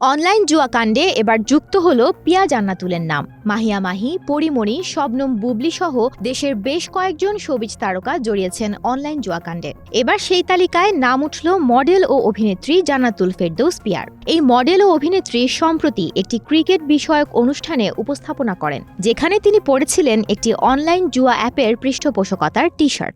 Online জুয়াকাণ্ডে এবার যুক্ত হলো পিয়া জান্নাতুলের নাম। মাহিয়া মাহি, পরিমণি, শবনম বুবলি সহ দেশের বেশ কয়েকজন শোবিজ তারকা জড়িয়েছেন অনলাইন জুয়াকাণ্ডে। এবার সেই তালিকায় নাম উঠল মডেল ও অভিনেত্রী জান্নাতুল ফেরদৌস পিয়ার। এই মডেল ও অভিনেত্রী সম্প্রতি একটি ক্রিকেট বিষয়ক অনুষ্ঠানে উপস্থাপনা করেন, যেখানে তিনি পরেছিলেন একটি অনলাইন জুয়া অ্যাপের পৃষ্ঠপোষকতার টি শার্ট।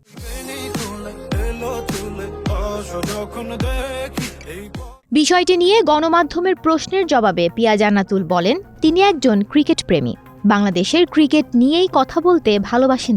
বিষয়টি নিয়ে গণমাধ্যমের প্রশ্নের জবাবে পিয়া জান্নাতুল বলেন, তিনি একজন ক্রিকেট প্রেমী। বাংলাদেশের ক্রিকেট নিয়েই কথা বলতে ভালোবাসেন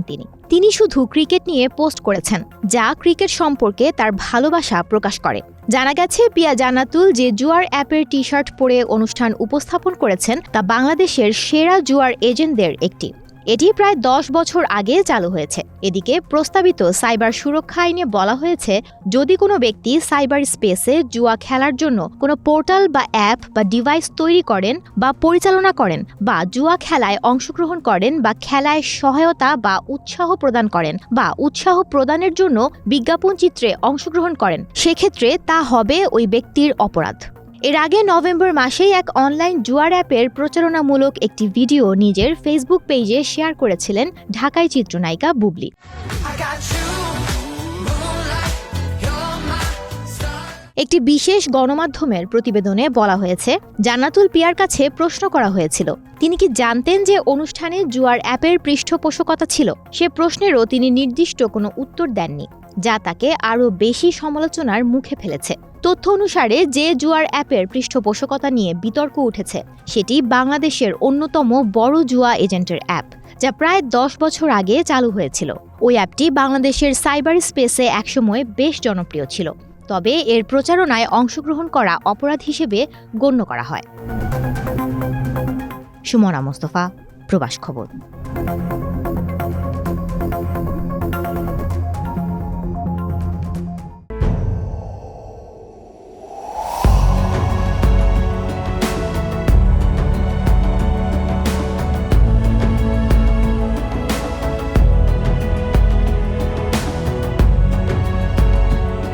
তিনি শুধু ক্রিকেট নিয়ে পোস্ট করেছেন, যা ক্রিকেট সম্পর্কে তার ভালোবাসা প্রকাশ করে। জানা গেছে, পিয়া জান্নাতুল যে জুয়ার অ্যাপের টি শার্ট পরে অনুষ্ঠান উপস্থাপন করেছেন তা বাংলাদেশের সেরা জুয়ার এজেন্টদের একটি। এটি প্রায় 10 বছর আগে চালু হয়েছে। এদিকে প্রস্তাবিত সাইবার সুরক্ষা আইনে বলা হয়েছে, যদি কোনো ব্যক্তি সাইবার স্পেসে জুয়া খেলার জন্য কোনো পোর্টাল বা অ্যাপ বা ডিভাইস তৈরি করেন বা পরিচালনা করেন, বা জুয়া খেলায় অংশগ্রহণ করেন, বা খেলায় সহায়তা বা উৎসাহ প্রদান করেন, বা উৎসাহ প্রদানের জন্য বিজ্ঞাপন চিত্রে অংশগ্রহণ করেন, সেক্ষেত্রে তা হবে ওই ব্যক্তির অপরাধ। এর আগে নভেম্বর মাসেই এক অনলাইন জুয়ার অ্যাপের প্রচারণামূলক একটি ভিডিও নিজের ফেসবুক পেজে শেয়ার করেছিলেন ঢাকাই চিত্রনায়িকা বুবলি। একটি বিশেষ গণমাধ্যমের প্রতিবেদনে বলা হয়েছে, জান্নাতুল পিয়ার কাছে প্রশ্ন করা হয়েছিল, তিনি কি জানতেন যে অনুষ্ঠানে জুয়ার অ্যাপের পৃষ্ঠপোষকতা ছিল। সে প্রশ্নেরও তিনি নির্দিষ্ট কোনো উত্তর দেননি, যা তাকে আরও বেশি সমালোচনার মুখে ফেলেছে। তথ্য অনুসারে, যে জুয়ার অ্যাপের পৃষ্ঠপোষকতা নিয়ে বিতর্ক উঠেছে সেটি বাংলাদেশের অন্যতম বড় জুয়া এজেন্টের অ্যাপ, যা প্রায় 10 বছর আগে চালু হয়েছিল। ওই অ্যাপটি বাংলাদেশের সাইবার স্পেসে একসময় বেশ জনপ্রিয় ছিল, তবে এর প্রচারণায় অংশগ্রহণ করা অপরাধ হিসেবে গণ্য করা হয়। সুমনা মোস্তফা, প্রবাস খবর।